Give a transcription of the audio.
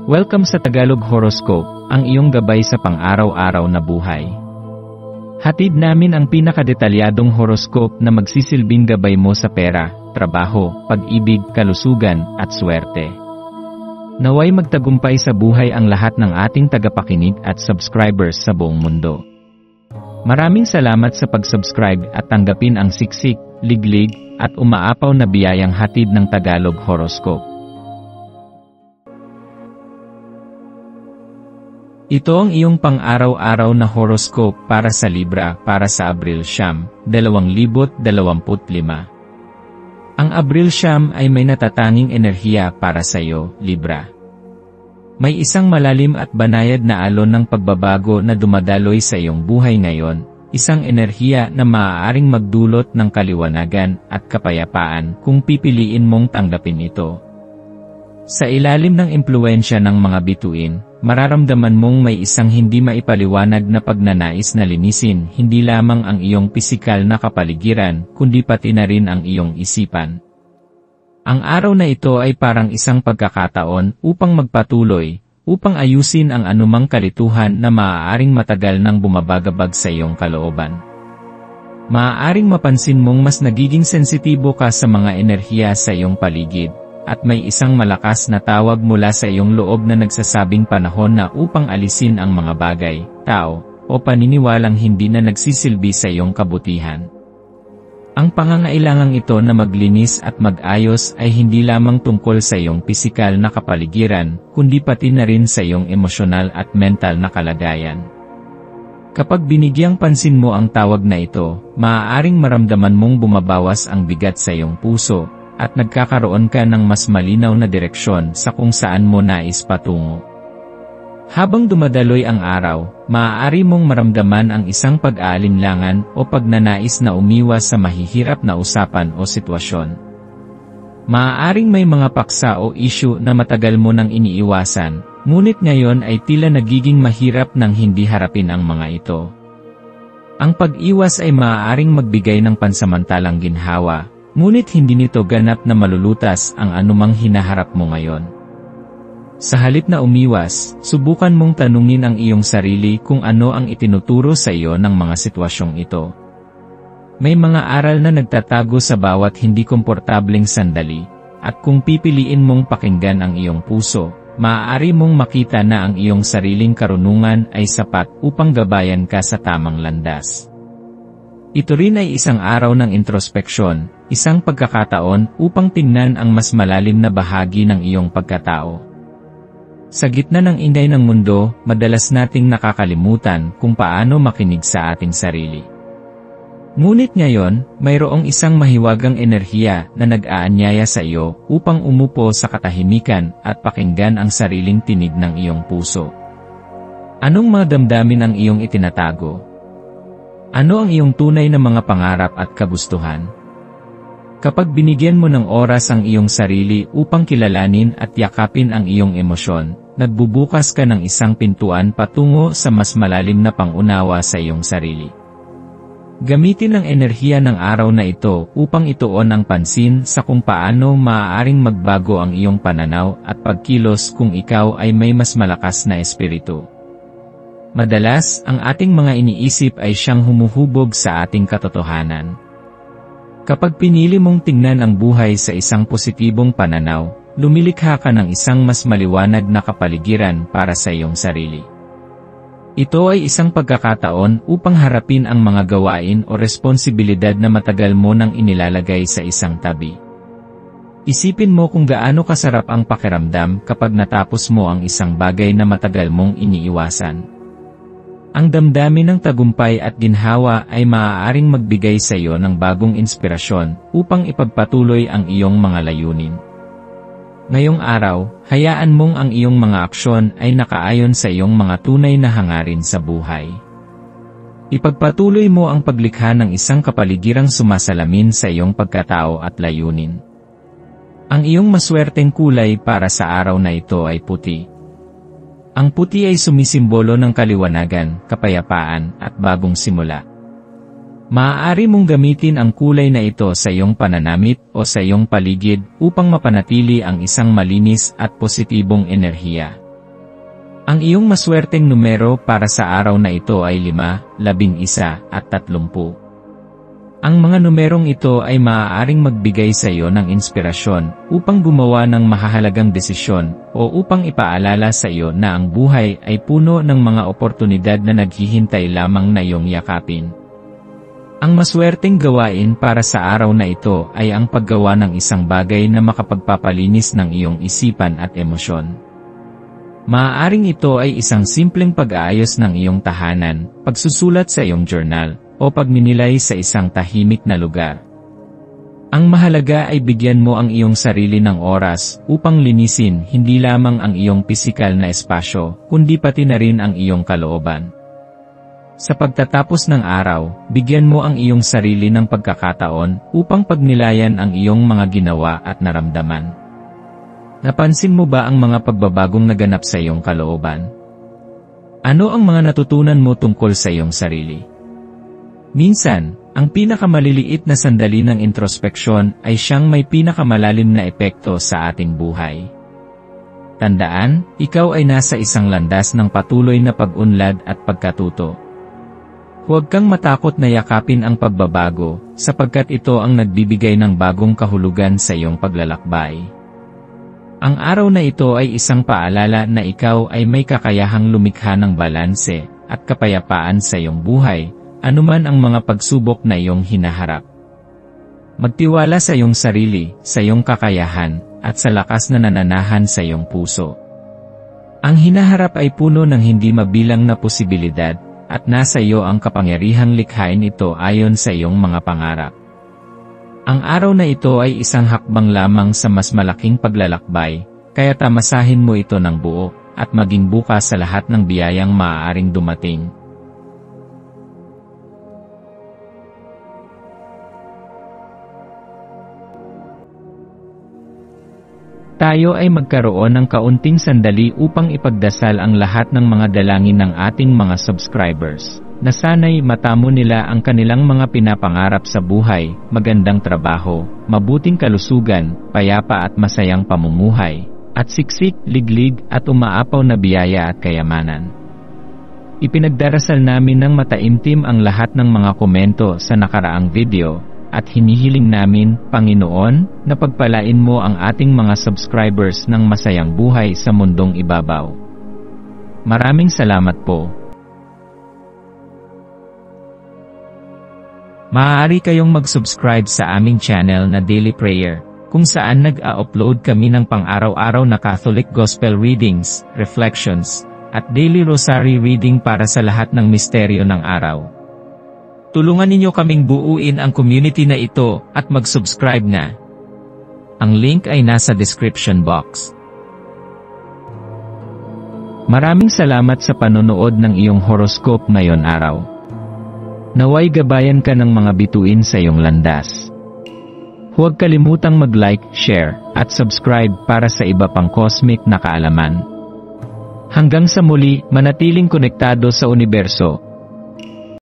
Welcome sa Tagalog Horoscope, ang iyong gabay sa pang-araw-araw na buhay. Hatid namin ang pinakadetalyadong horoscope na magsisilbing gabay mo sa pera, trabaho, pag-ibig, kalusugan, at swerte. Naway magtagumpay sa buhay ang lahat ng ating tagapakinig at subscribers sa buong mundo. Maraming salamat sa pag-subscribe at tanggapin ang siksik, liglig, at umaapaw na biyayang hatid ng Tagalog Horoscope. Ito ang iyong pang-araw-araw na horoscope para sa Libra para sa Abril 9, 2025. Ang Abril 9 ay may natatanging enerhiya para sa iyo, Libra. May isang malalim at banayad na alon ng pagbabago na dumadaloy sa iyong buhay ngayon, isang enerhiya na maaaring magdulot ng kaliwanagan at kapayapaan kung pipiliin mong tanggapin ito. Sa ilalim ng impluwensya ng mga bituin, mararamdaman mong may isang hindi maipaliwanag na pagnanais na linisin hindi lamang ang iyong pisikal na kapaligiran, kundi pati na rin ang iyong isipan. Ang araw na ito ay parang isang pagkakataon upang magpatuloy, upang ayusin ang anumang kalituhan na maaaring matagal nang bumabagabag sa iyong kalooban. Maaaring mapansin mong mas nagiging sensitibo ka sa mga enerhiya sa iyong paligid, at may isang malakas na tawag mula sa iyong loob na nagsasabing panahon na upang alisin ang mga bagay, tao, o paniniwalang hindi na nagsisilbi sa iyong kabutihan. Ang pangangailangang ito na maglinis at mag-ayos ay hindi lamang tungkol sa iyong pisikal na kapaligiran, kundi pati na rin sa iyong emosyonal at mental na kalagayan. Kapag binigyang pansin mo ang tawag na ito, maaaring maramdaman mong bumabawas ang bigat sa iyong puso, at nagkakaroon ka ng mas malinaw na direksyon sa kung saan mo nais patungo. Habang dumadaloy ang araw, maaari mong maramdaman ang isang pag-aalinlangan o pagnanais na umiwas sa mahihirap na usapan o sitwasyon. Maaaring may mga paksa o issue na matagal mo nang iniiwasan, ngunit ngayon ay tila nagiging mahirap nang hindi harapin ang mga ito. Ang pag-iwas ay maaaring magbigay ng pansamantalang ginhawa, ngunit hindi nito ganap na malulutas ang anumang hinaharap mo ngayon. Sa halip na umiwas, subukan mong tanungin ang iyong sarili kung ano ang itinuturo sa iyo ng mga sitwasyong ito. May mga aral na nagtatago sa bawat hindi komportableng sandali, at kung pipiliin mong pakinggan ang iyong puso, maaari mong makita na ang iyong sariling karunungan ay sapat upang gabayan ka sa tamang landas. Ito rin ay isang araw ng introspeksyon, isang pagkakataon upang tingnan ang mas malalim na bahagi ng iyong pagkatao. Sa gitna ng ingay ng mundo, madalas nating nakakalimutan kung paano makinig sa ating sarili. Ngunit ngayon, mayroong isang mahiwagang enerhiya na nag-aanyaya sa iyo upang umupo sa katahimikan at pakinggan ang sariling tinig ng iyong puso. Anong mga damdamin ang iyong itinatago? Ano ang iyong tunay na mga pangarap at kagustuhan? Kapag binigyan mo ng oras ang iyong sarili upang kilalanin at yakapin ang iyong emosyon, nagbubukas ka ng isang pintuan patungo sa mas malalim na pangunawa sa iyong sarili. Gamitin ang enerhiya ng araw na ito upang ituon ang pansin sa kung paano maaaring magbago ang iyong pananaw at pagkilos kung ikaw ay may mas malakas na espiritu. Madalas, ang ating mga iniisip ay siyang humuhubog sa ating katotohanan. Kapag pinili mong tingnan ang buhay sa isang positibong pananaw, lumilikha ka ng isang mas maliwanag na kapaligiran para sa iyong sarili. Ito ay isang pagkakataon upang harapin ang mga gawain o responsibilidad na matagal mo nang inilalagay sa isang tabi. Isipin mo kung gaano kasarap ang pakiramdam kapag natapos mo ang isang bagay na matagal mong iniiwasan. Ang damdamin ng tagumpay at ginhawa ay maaaring magbigay sa iyo ng bagong inspirasyon upang ipagpatuloy ang iyong mga layunin. Ngayong araw, hayaan mong ang iyong mga aksyon ay nakaayon sa iyong mga tunay na hangarin sa buhay. Ipagpatuloy mo ang paglikha ng isang kapaligirang sumasalamin sa iyong pagkatao at layunin. Ang iyong maswerteng kulay para sa araw na ito ay puti. Ang puti ay sumisimbolo ng kaliwanagan, kapayapaan, at bagong simula. Maaari mong gamitin ang kulay na ito sa iyong pananamit o sa iyong paligid upang mapanatili ang isang malinis at positibong enerhiya. Ang iyong maswerteng numero para sa araw na ito ay 5, 11 at 30. Ang mga numerong ito ay maaaring magbigay sa iyo ng inspirasyon upang gumawa ng mahahalagang desisyon o upang ipaalala sa iyo na ang buhay ay puno ng mga oportunidad na naghihintay lamang na iyong yakapin. Ang maswerteng gawain para sa araw na ito ay ang paggawa ng isang bagay na makapagpapalinis ng iyong isipan at emosyon. Maaaring ito ay isang simpleng pag-aayos ng iyong tahanan, pagsusulat sa iyong journal, o pagninilay sa isang tahimik na lugar. Ang mahalaga ay bigyan mo ang iyong sarili ng oras upang linisin hindi lamang ang iyong pisikal na espasyo, kundi pati na rin ang iyong kalooban. Sa pagtatapos ng araw, bigyan mo ang iyong sarili ng pagkakataon upang pagnilayan ang iyong mga ginawa at naramdaman. Napansin mo ba ang mga pagbabagong naganap sa iyong kalooban? Ano ang mga natutunan mo tungkol sa iyong sarili? Minsan, ang pinakamaliliit na sandali ng introspeksyon ay siyang may pinakamalalim na epekto sa ating buhay. Tandaan, ikaw ay nasa isang landas ng patuloy na pag-unlad at pagkatuto. Huwag kang matakot na yakapin ang pagbabago, sapagkat ito ang nagbibigay ng bagong kahulugan sa iyong paglalakbay. Ang araw na ito ay isang paalala na ikaw ay may kakayahang lumikha ng balanse at kapayapaan sa iyong buhay, anuman ang mga pagsubok na iyong hinaharap. Magtiwala sa iyong sarili, sa iyong kakayahan, at sa lakas na nananahan sa iyong puso. Ang hinaharap ay puno ng hindi mabilang na posibilidad, at nasa iyo ang kapangyarihang likhain ito ayon sa iyong mga pangarap. Ang araw na ito ay isang hakbang lamang sa mas malaking paglalakbay, kaya tamasahin mo ito ng buo, at maging bukas sa lahat ng biyayang maaaring dumating. Tayo ay magkaroon ng kaunting sandali upang ipagdasal ang lahat ng mga dalangin ng ating mga subscribers, na sana'y matamo nila ang kanilang mga pinapangarap sa buhay, magandang trabaho, mabuting kalusugan, payapa at masayang pamumuhay, at siksik, liglig at umaapaw na biyaya at kayamanan. Ipinagdarasal namin ng mataimtim ang lahat ng mga komento sa nakaraang video, at hinihiling namin, Panginoon, na pagpalain mo ang ating mga subscribers ng masayang buhay sa mundong ibabaw. Maraming salamat po. Maaari kayong mag-subscribe sa aming channel na Daily Prayer, kung saan nag-a-upload kami ng pang-araw-araw na Catholic Gospel Readings, Reflections, at Daily Rosary Reading para sa lahat ng misteryo ng araw. Tulungan ninyo kaming buuin ang community na ito at mag-subscribe na. Ang link ay nasa description box. Maraming salamat sa panonood ng iyong horoscope ngayon araw. Naway gabayan ka ng mga bituin sa iyong landas. Huwag kalimutang mag-like, share, at subscribe para sa iba pang cosmic na kaalaman. Hanggang sa muli, manatiling konektado sa universo.